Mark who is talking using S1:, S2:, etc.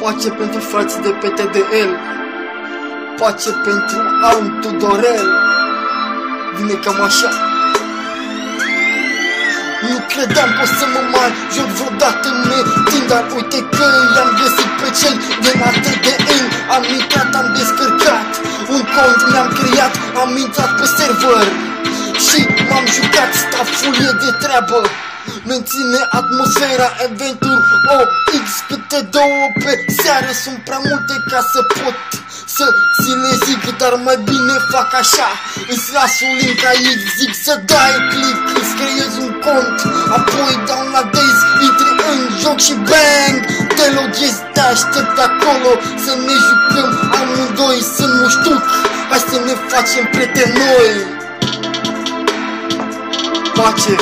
S1: Pace pentru frații de pe TDL, pace pentru Tudorel. Vine cam așa. Nu credeam că o să mă mai joc vreodată metin, dar uite că i-am găsit pe cel din ATDN. Am intrat, am descărcat un cont, mi-am creat, am intrat pe server și m-am jucat, stafful e de treabă. Menține atmosfera, eventuri OX, câte două pe seară. Sunt prea multe ca să pot să ți le zic, dar mai bine fac așa. Îți las un link aici, zic să dai click, îți creezi un cont, apoi downloadezi, intri în joc și bang, te loghezi, te aștept acolo să ne jucăm amândoi, să nu știu, hai să ne facem prieteni noi. Pace.